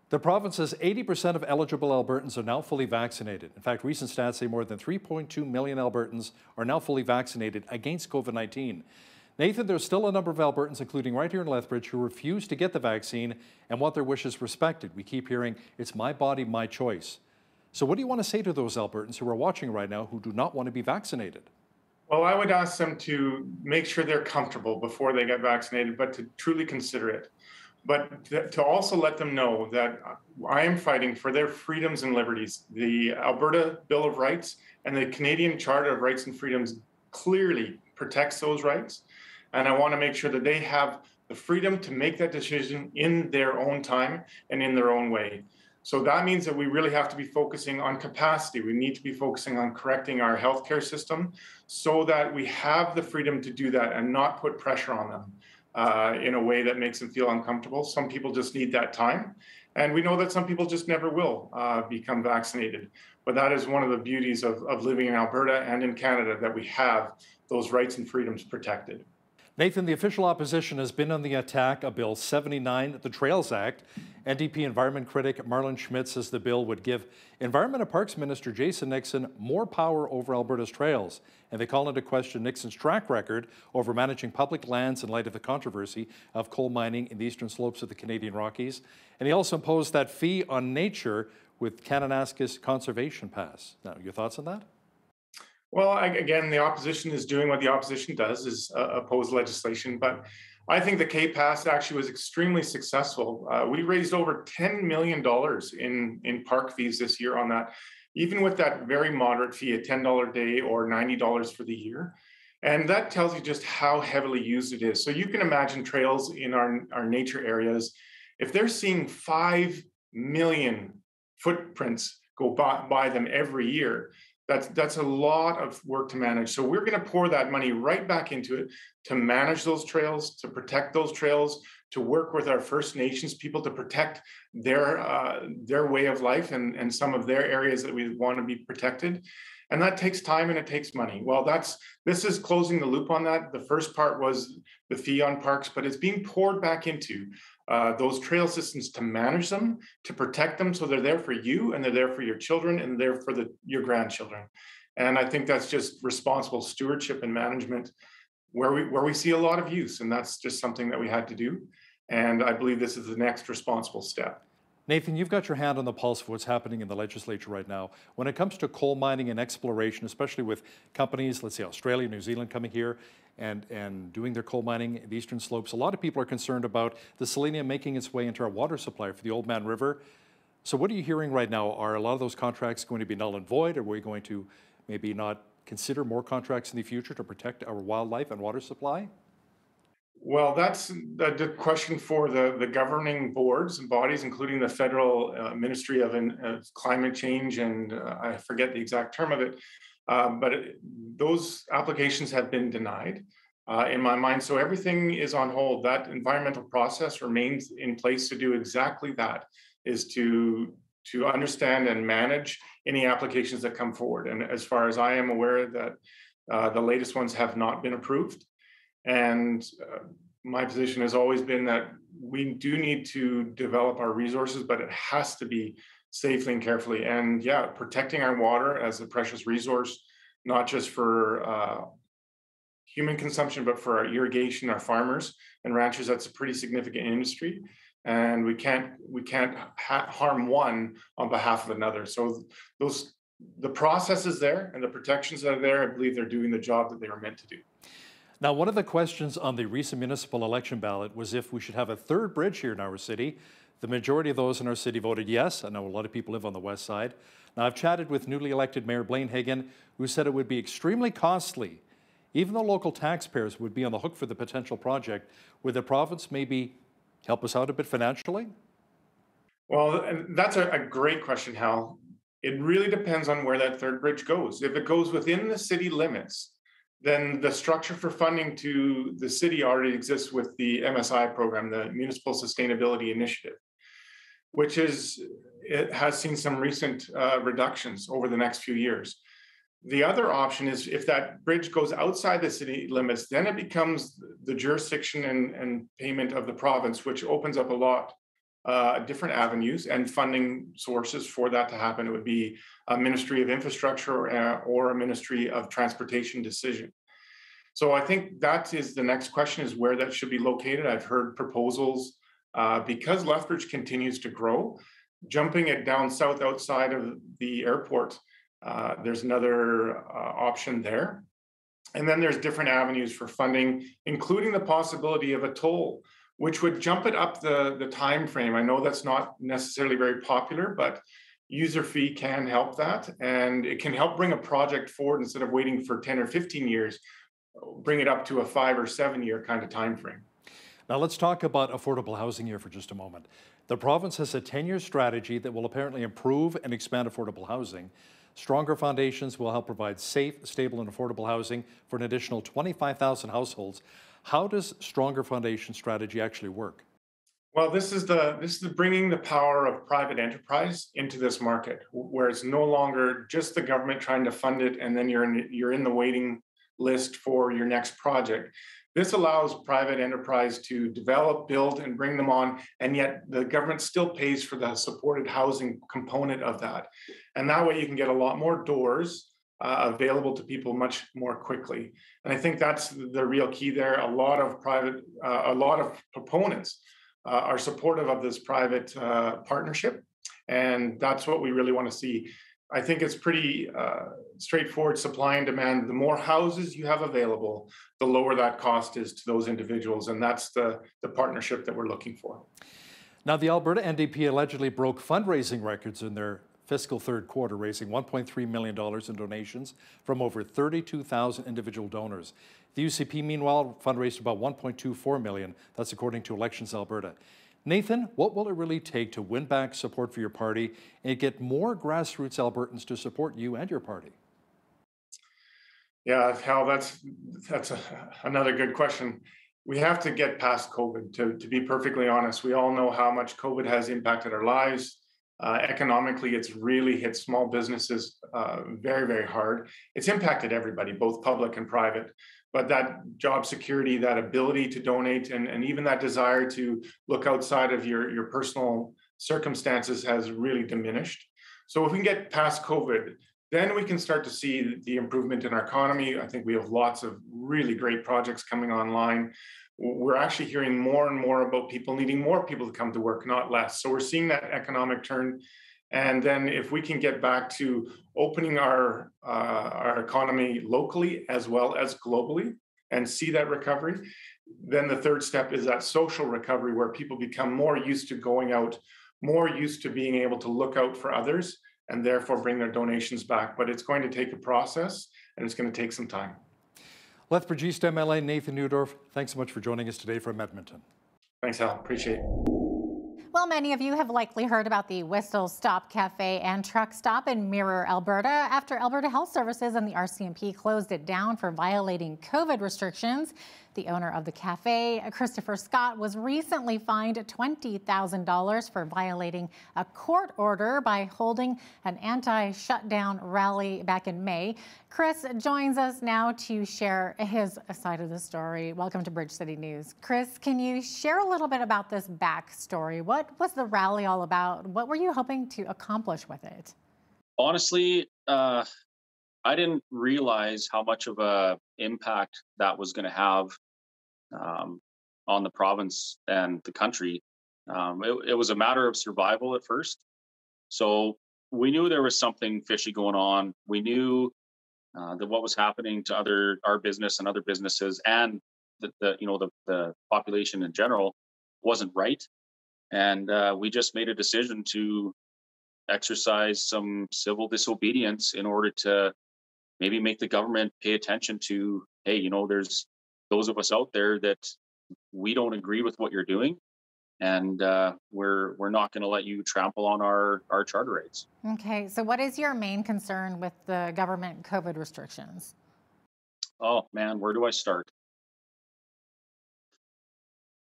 The province's 80% of eligible Albertans are now fully vaccinated. In fact, recent stats say more than 3.2 million Albertans are now fully vaccinated against COVID-19. Nathan, there's still a number of Albertans, including right here in Lethbridge, who refuse to get the vaccine and want their wishes respected. We keep hearing, it's my body, my choice. So what do you want to say to those Albertans who are watching right now who do not want to be vaccinated? Well, I would ask them to make sure they're comfortable before they get vaccinated, but to truly consider it. But to also let them know that I am fighting for their freedoms and liberties. The Alberta Bill of Rights and the Canadian Charter of Rights and Freedoms clearly protects those rights. And I want to make sure that they have the freedom to make that decision in their own time and in their own way. So that means that we really have to be focusing on capacity. We need to be focusing on correcting our healthcare system so that we have the freedom to do that and not put pressure on them in a way that makes them feel uncomfortable. Some people just need that time. And we know that some people just never will become vaccinated. But that is one of the beauties of living in Alberta and in Canada, that we have those rights and freedoms protected. Nathan, the official opposition has been on the attack of Bill 79, the Trails Act. NDP environment critic Marlon Schmidt says the bill would give Environment and Parks Minister Jason Nixon more power over Alberta's trails. And they call into question Nixon's track record over managing public lands in light of the controversy of coal mining in the eastern slopes of the Canadian Rockies. And he also imposed that fee on nature with Kananaskis Conservation Pass. Now, your thoughts on that? Well, again, the opposition is doing what the opposition does, is oppose legislation. But I think the K-Pass actually was extremely successful. We raised over $10 million in park fees this year on that, even with that very moderate fee, a $10 a day or $90 for the year. And that tells you just how heavily used it is. So you can imagine trails in our nature areas, if they're seeing 5 million footprints go by them every year, that's a lot of work to manage. So we're going to pour that money right back into it to manage those trails, to protect those trails, to work with our First Nations people to protect their way of life and some of their areas that we want to be protected. And that takes time and it takes money. Well, this is closing the loop on that. The first part was the fee on parks, but it's being poured back into those trail systems to manage them, to protect them, so they're there for you and they're there for your children and they're for your grandchildren. And I think that's just responsible stewardship and management where we see a lot of use, and that's just something that we had to do. And I believe this is the next responsible step. Nathan, you've got your hand on the pulse of what's happening in the legislature right now. When it comes to coal mining and exploration, especially with companies, let's say Australia, New Zealand coming here and doing their coal mining in the eastern slopes, a lot of people are concerned about the selenium making its way into our water supply for the Oldman River. So what are you hearing right now? Are a lot of those contracts going to be null and void? Or are we going to maybe not consider more contracts in the future to protect our wildlife and water supply? Well, that's the question for the governing boards and bodies, including the federal Ministry of Climate Change, and I forget the exact term of it, but those applications have been denied in my mind. So everything is on hold. That environmental process remains in place to do exactly that, is to understand and manage any applications that come forward. And as far as I am aware, that the latest ones have not been approved. And my position has always been that we do need to develop our resources, but it has to be safely and carefully. And yeah, protecting our water as a precious resource, not just for human consumption, but for our irrigation, our farmers and ranchers, that's a pretty significant industry. And we can't harm one on behalf of another. So the process is there and the protections that are there, I believe they're doing the job that they were meant to do. Now, one of the questions on the recent municipal election ballot was if we should have a third bridge here in our city. The majority of those in our city voted yes. I know a lot of people live on the west side. Now, I've chatted with newly elected Mayor Blaine Hagan, who said it would be extremely costly. Even though local taxpayers would be on the hook for the potential project, would the province maybe help us out a bit financially? Well, and that's a great question, Hal. It really depends on where that third bridge goes. If it goes within the city limits, then the structure for funding to the city already exists with the MSI program, the Municipal Sustainability Initiative, which it has seen some recent reductions over the next few years. The other option is if that bridge goes outside the city limits, then it becomes the jurisdiction and payment of the province, which opens up a lot different avenues and funding sources for that to happen. It would be a Ministry of Infrastructure or a Ministry of Transportation decision. So I think that is the next question, is where that should be located. I've heard proposals because Lethbridge continues to grow, jumping it down south outside of the airport. There's another option there. And then there's different avenues for funding, including the possibility of a toll, which would jump it up the time frame. I know that's not necessarily very popular, but user fee can help that. And it can help bring a project forward instead of waiting for 10 or 15 years, bring it up to a 5 or 7 year kind of time frame. Now let's talk about affordable housing here for just a moment. The province has a 10-year strategy that will apparently improve and expand affordable housing. Stronger foundations will help provide safe, stable, and affordable housing for an additional 25,000 households. How does Stronger Foundation strategy actually work? Well, this is the bringing the power of private enterprise into this market, where it's no longer just the government trying to fund it, and then you're in the waiting list for your next project. This allows private enterprise to develop, build, and bring them on, and yet the government still pays for the supported housing component of that. And that way you can get a lot more doors available to people much more quickly. And I think that's the real key there. A lot of proponents are supportive of this private partnership, and that's what we really want to see. I think it's pretty straightforward supply and demand. The more houses you have available, the lower that cost is to those individuals. And that's the partnership that we're looking for. Now, the Alberta NDP allegedly broke fundraising records in their fiscal third quarter, raising $1.3 million in donations from over 32,000 individual donors. The UCP, meanwhile, fundraised about $1.24 million. That's according to Elections Alberta. Nathan, what will it really take to win back support for your party and get more grassroots Albertans to support you and your party? Yeah, Hal, that's another good question. We have to get past COVID, to be perfectly honest. We all know how much COVID has impacted our lives. Economically, it's really hit small businesses very, very hard. It's impacted everybody, both public and private. But that job security, that ability to donate, and even that desire to look outside of your personal circumstances has really diminished. So if we can get past COVID, then we can start to see the improvement in our economy. I think we have lots of really great projects coming online. We're actually hearing more and more about people needing more people to come to work, not less. So we're seeing that economic turn. And then if we can get back to opening our economy locally as well as globally and see that recovery, then the third step is that social recovery, where people become more used to going out, more used to being able to look out for others, and therefore bring their donations back. But it's going to take a process, and it's going to take some time. Lethbridge East MLA Nathan Neudorf, thanks so much for joining us today from Edmonton. Thanks, Hal. Appreciate it. Well, many of you have likely heard about the Whistle Stop Cafe and Truck Stop in Mirror, Alberta, after Alberta Health Services and the RCMP closed it down for violating COVID restrictions. The owner of the cafe, Christopher Scott, was recently fined $20,000 for violating a court order by holding an anti-shutdown rally back in May. Chris joins us now to share his side of the story. Welcome to Bridge City News. Chris, can you share a little bit about this backstory? What was the rally all about? What were you hoping to accomplish with it? Honestly, I didn't realize how much of an impact that was going to have on the province and the country. It was a matter of survival at first. So we knew there was something fishy going on. We knew that what was happening to our business and other businesses, and the population in general, wasn't right. And we just made a decision to exercise some civil disobedience in order to maybe make the government pay attention to, hey, there's those of us out there that we don't agree with what you're doing, and we're not going to let you trample on our charter rights. Okay, so what is your main concern with the government COVID restrictions? Oh man, where do I start?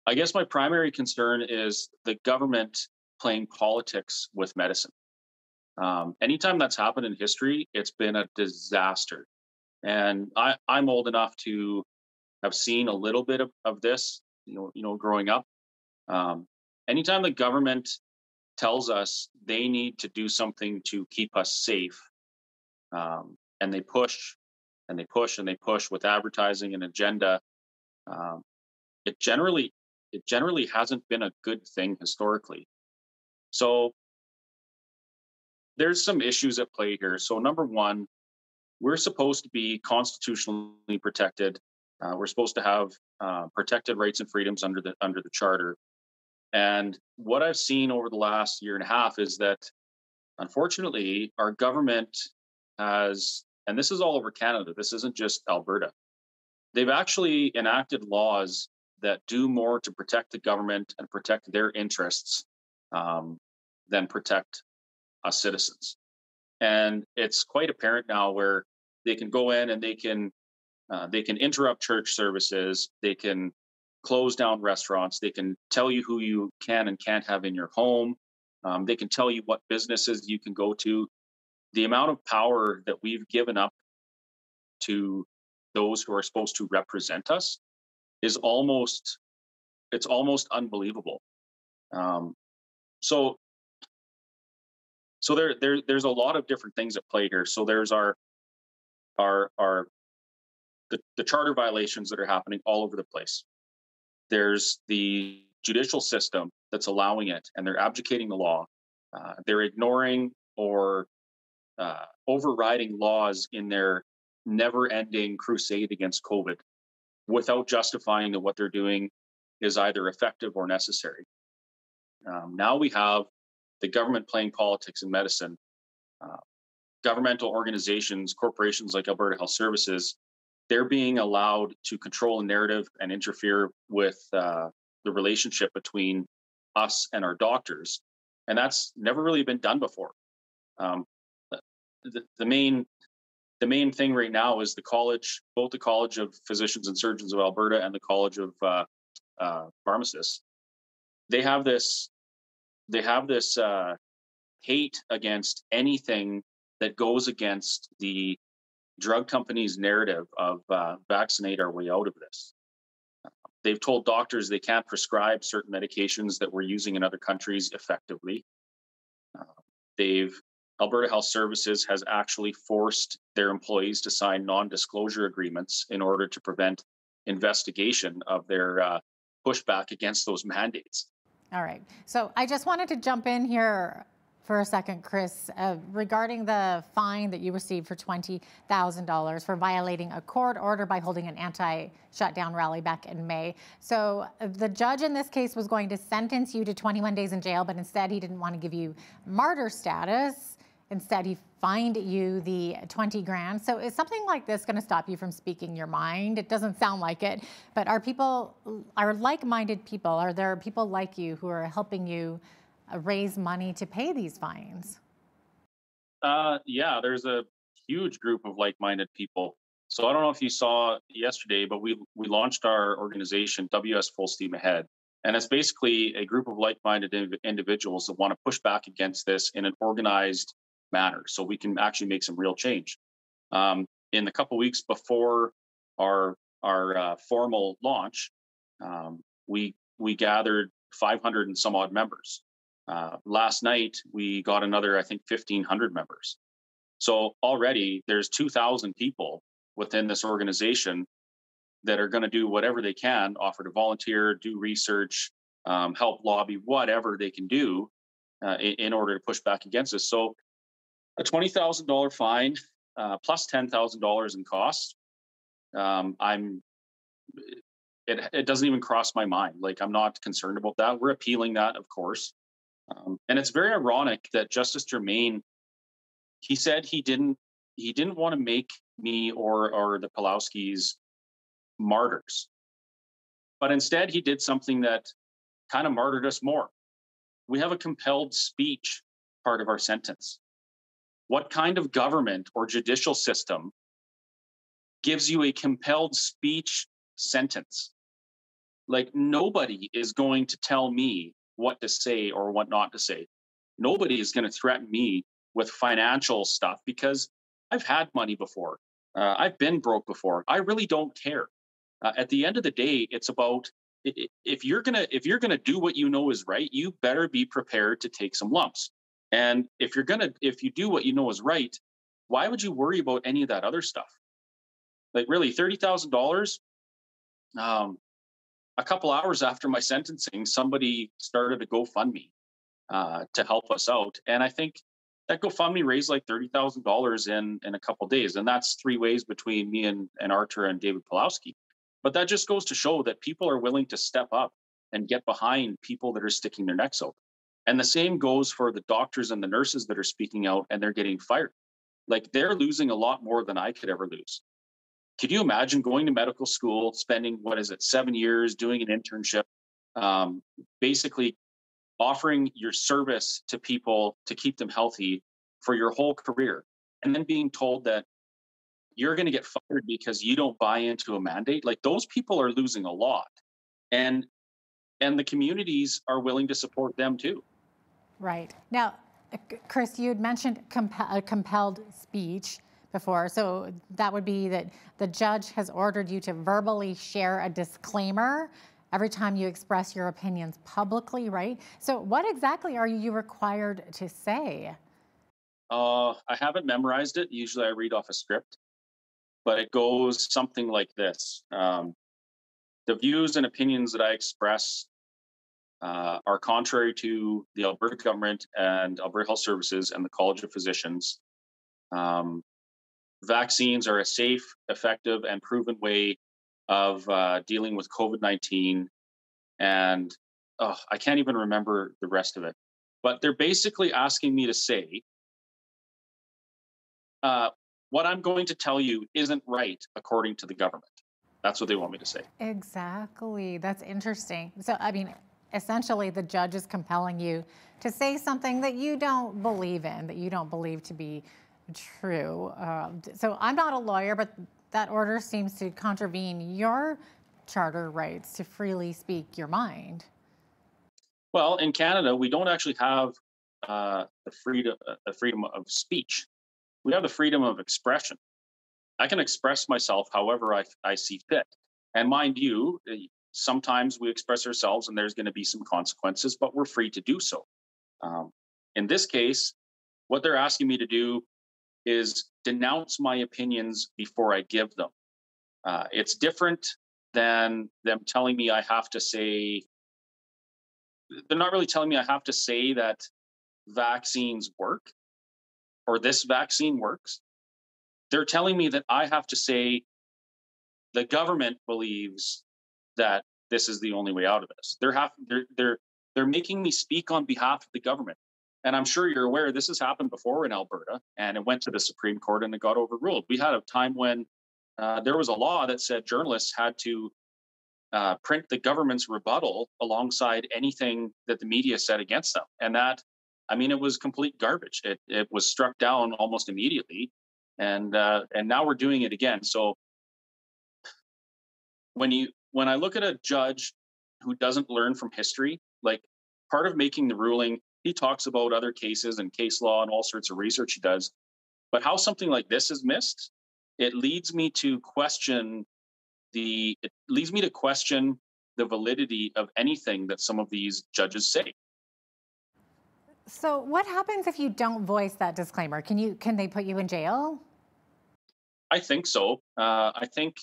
I guess my primary concern is the government playing politics with medicine. Anytime that's happened in history, it's been a disaster. And I'm old enough to have seen a little bit of this, growing up. anytime the government tells us they need to do something to keep us safe, and they push and they push and they push with advertising and agenda, it generally hasn't been a good thing historically. So there's some issues at play here. So number one, we're supposed to be constitutionally protected. We're supposed to have protected rights and freedoms under the charter. And what I've seen over the last year and a half is that, unfortunately, our government has, and this is all over Canada, this isn't just Alberta, they've actually enacted laws that do more to protect the government and protect their interests than protect us citizens. And it's quite apparent now where they can go in and they can interrupt church services, they can close down restaurants, they can tell you who you can and can't have in your home, they can tell you what businesses you can go to. The amount of power that we've given up to those who are supposed to represent us is almost unbelievable. So there's a lot of different things at play here. So there's the charter violations that are happening all over the place. There's the judicial system that's allowing it, and they're abdicating the law. They're ignoring or overriding laws in their never-ending crusade against COVID without justifying that what they're doing is either effective or necessary. Now we have the government playing politics in medicine. Governmental organizations, corporations like Alberta Health Services, they're being allowed to control a narrative and interfere with the relationship between us and our doctors. And that's never really been done before. The main thing right now is both the College of Physicians and Surgeons of Alberta and the College of Pharmacists. They have this hate against anything that goes against the drug companies' narrative of vaccinate our way out of this. They've told doctors they can't prescribe certain medications that we're using in other countries effectively. Alberta Health Services has actually forced their employees to sign non-disclosure agreements in order to prevent investigation of their pushback against those mandates. All right. So I just wanted to jump in here for a second, Chris, regarding the fine that you received for $20,000 for violating a court order by holding an anti-shutdown rally back in May. So the judge in this case was going to sentence you to 21 days in jail, but instead he didn't want to give you martyr status. Instead, he fined you the 20 grand. So is something like this going to stop you from speaking your mind? It doesn't sound like it, but are like-minded people, are there people like you who are helping you raise money to pay these fines? Yeah, there's a huge group of like-minded people. So I don't know if you saw yesterday, but we launched our organization, WS Full Steam Ahead. And it's basically a group of like-minded individuals that want to push back against this in an organized manner so we can actually make some real change. In the couple of weeks before our formal launch, we gathered 500 and some odd members. Last night, we got another, I think, 1,500 members. So already there's 2,000 people within this organization that are going to do whatever they can, offer to volunteer, do research, help lobby, whatever they can do in order to push back against this. So a $20,000 fine plus $10,000 in costs, it doesn't even cross my mind. Like, I'm not concerned about that. We're appealing that, of course. And it's very ironic that Justice Germain, he said he didn't want to make me or the Pulowskis martyrs, but instead he did something that kind of martyred us more. We have a compelled speech part of our sentence. What kind of government or judicial system gives you a compelled speech sentence? Like, nobody is going to tell me what to say or what not to say. Nobody is going to threaten me with financial stuff because I've had money before. I've been broke before. I really don't care. At the end of the day, it's about if you're gonna do what you know is right, you better be prepared to take some lumps. And if you do what you know is right, why would you worry about any of that other stuff? Like really, $30,000. A couple hours after my sentencing, somebody started a GoFundMe to help us out, and I think that GoFundMe raised like $30,000 in a couple days, and that's three ways between me and Artur and David Pulowski. But that just goes to show that people are willing to step up and get behind people that are sticking their necks out. And the same goes for the doctors and the nurses that are speaking out and they're getting fired. Like they're losing a lot more than I could ever lose. Could you imagine going to medical school, spending, 7 years doing an internship, basically offering your service to people to keep them healthy for your whole career, and then being told that you're going to get fired because you don't buy into a mandate? Like those people are losing a lot. And the communities are willing to support them too. Right. Now, Chris, you had mentioned compelled speech before. So that would be that the judge has ordered you to verbally share a disclaimer every time you express your opinions publicly, right? So what exactly are you required to say? I haven't memorized it. Usually I read off a script, but it goes something like this. The views and opinions that I express are contrary to the Alberta government and Alberta Health Services and the College of Physicians. Vaccines are a safe, effective, and proven way of dealing with COVID-19. And I can't even remember the rest of it. But they're basically asking me to say, what I'm going to tell you isn't right according to the government. That's what they want me to say. Exactly. That's interesting. So, I mean, essentially the judge is compelling you to say something that you don't believe in, that you don't believe to be true. So I'm not a lawyer, but that order seems to contravene your charter rights to freely speak your mind. Well, in Canada, we don't actually have the freedom of speech. We have the freedom of expression. I can express myself however I see fit. And mind you, sometimes we express ourselves and there's going to be some consequences, but we're free to do so. In this case, what they're asking me to do is denounce my opinions before I give them. It's different than them telling me I have to say, they're not really telling me I have to say that vaccines work or this vaccine works. They're telling me that I have to say the government believes that this is the only way out of this. They're making me speak on behalf of the government. And I'm sure you're aware this has happened before in Alberta, and it went to the Supreme Court and it got overruled. We had a time when there was a law that said journalists had to print the government's rebuttal alongside anything that the media said against them. And that, I mean, it was complete garbage. It was struck down almost immediately. And now we're doing it again. So when I look at a judge who doesn't learn from history, like part of making the ruling, he talks about other cases and case law and all sorts of research he does, but how something like this is missed, it leads me to question the validity of anything that some of these judges say. So what happens if you don't voice that disclaimer? Can they put you in jail? I think so. I think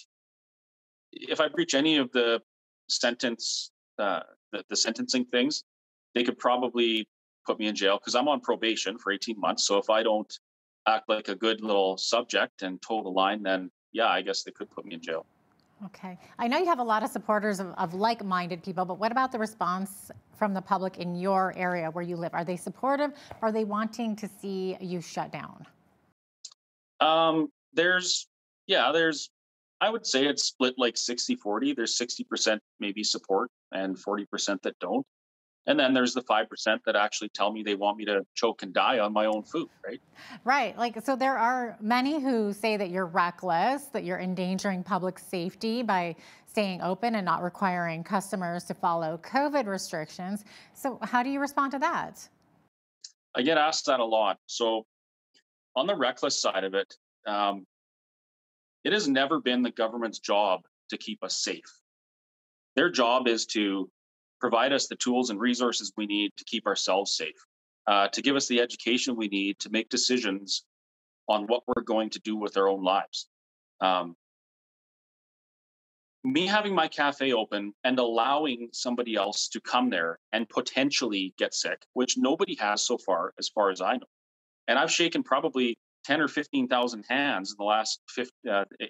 if I breach any of the the sentencing things, they could probably put me in jail because I'm on probation for 18 months. So if I don't act like a good little subject and toe the line, then yeah, I guess they could put me in jail. Okay. I know you have a lot of supporters of like-minded people, but what about the response from the public in your area where you live? Are they supportive? Are they wanting to see you shut down? I would say it's split like 60-40. There's 60% maybe support and 40% that don't. And then there's the 5% that actually tell me they want me to choke and die on my own food, right? Right. Like, so there are many who say that you're reckless, that you're endangering public safety by staying open and not requiring customers to follow COVID restrictions. So how do you respond to that? I get asked that a lot. So on the reckless side of it, it has never been the government's job to keep us safe. Their job is to provide us the tools and resources we need to keep ourselves safe, to give us the education we need to make decisions on what we're going to do with our own lives. Me having my cafe open and allowing somebody else to come there and potentially get sick, which nobody has so far as I know. And I've shaken probably 10 or 15,000 hands in the last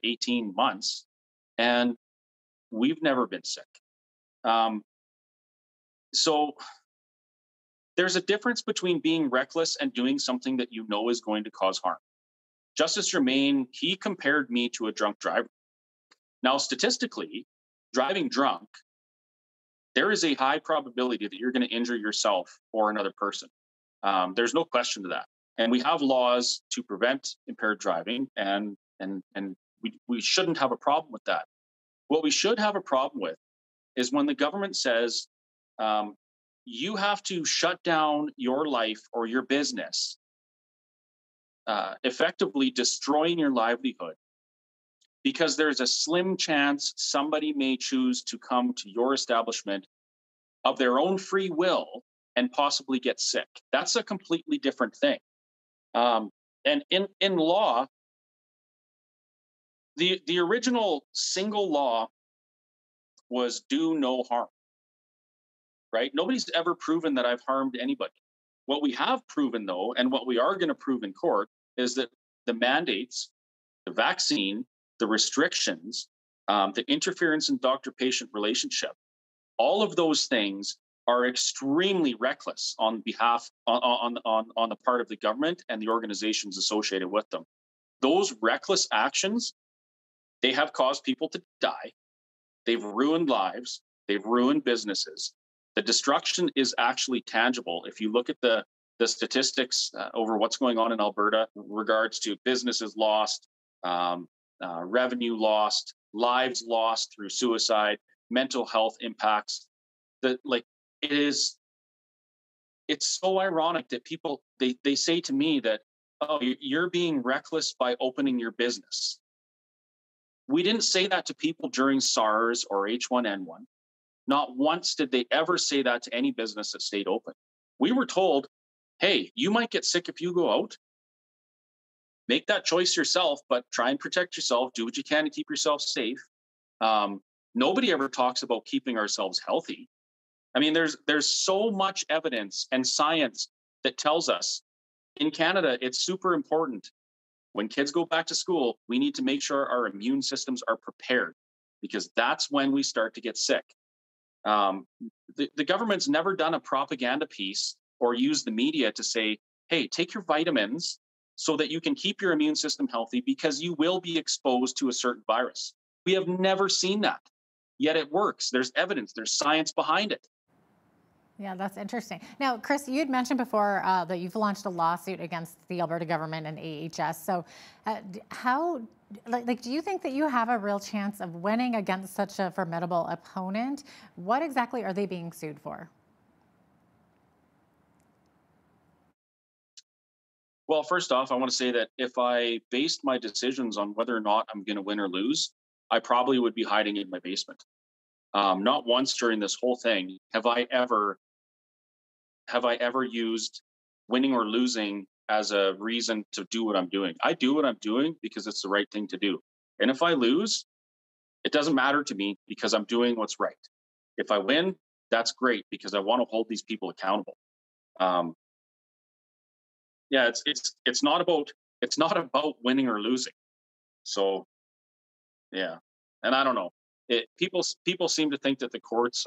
18 months, and we've never been sick. So there's a difference between being reckless and doing something that you know is going to cause harm. Justice Germain, he compared me to a drunk driver. Now, statistically, driving drunk, there is a high probability that you're going to injure yourself or another person. There's no question to that. And we have laws to prevent impaired driving, and we shouldn't have a problem with that. What we should have a problem with is when the government says, you have to shut down your life or your business, effectively destroying your livelihood, because there's a slim chance somebody may choose to come to your establishment of their own free will and possibly get sick. That's a completely different thing. And in law, the original single law was do no harm, right? Nobody's ever proven that I've harmed anybody. What we have proven, though, and what we are going to prove in court, is that the mandates, the vaccine, the restrictions, the interference in doctor-patient relationship, all of those things are extremely reckless on behalf on the part of the government and the organizations associated with them. Those reckless actions, they have caused people to die. They've ruined lives. They've ruined businesses. The destruction is actually tangible. If you look at the statistics over what's going on in Alberta in regards to businesses lost, revenue lost, lives lost through suicide, mental health impacts, it's so ironic that people, they say to me that, oh, you're being reckless by opening your business. We didn't say that to people during SARS or H1N1. Not once did they ever say that to any business that stayed open. We were told, hey, you might get sick if you go out. Make that choice yourself, but try and protect yourself. Do what you can to keep yourself safe. Nobody ever talks about keeping ourselves healthy. I mean, there's so much evidence and science that tells us in Canada, it's super important. When kids go back to school, we need to make sure our immune systems are prepared, because that's when we start to get sick. The government's never done a propaganda piece or used the media to say, hey, take your vitamins so that you can keep your immune system healthy, because you will be exposed to a certain virus. We have never seen that, yet it works. There's evidence, there's science behind it. Yeah, that's interesting. Now, Chris, you had mentioned before that you've launched a lawsuit against the Alberta government and AHS. So do you think that you have a real chance of winning against such a formidable opponent? What exactly are they being sued for? Well, first off, I want to say that if I based my decisions on whether or not I'm going to win or lose, I probably would be hiding in my basement. Not once during this whole thing have I ever used winning or losing as a reason to do what I'm doing. I do what I'm doing because it's the right thing to do. And if I lose, it doesn't matter to me, because I'm doing what's right. If I win, that's great, because I want to hold these people accountable. Yeah, it's not about winning or losing. So, yeah, and I don't know. People seem to think that the courts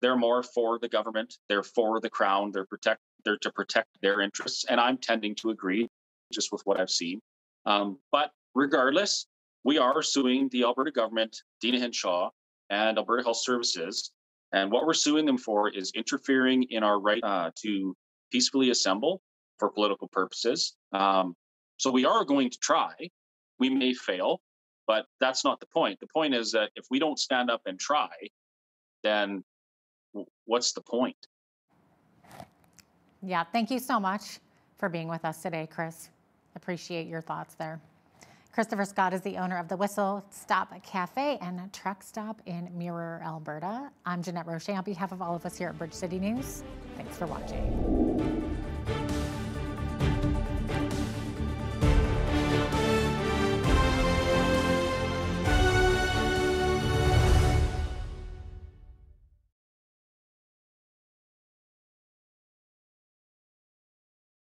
they're more for the government, they're for the crown, they're to protect their interests, and I'm tending to agree, just with what I've seen. But regardless, we are suing the Alberta government, Dina Hinshaw, and Alberta Health Services, and what we're suing them for is interfering in our right to peacefully assemble for political purposes. So we are going to try. We may fail, but that's not the point. The point is that if we don't stand up and try, then what's the point? Yeah, thank you so much for being with us today, Chris. Appreciate your thoughts there. Christopher Scott is the owner of the Whistle Stop Cafe and Truck Stop in Mirror, Alberta. I'm Jeanette Roche on behalf of all of us here at Bridge City News. Thanks for watching.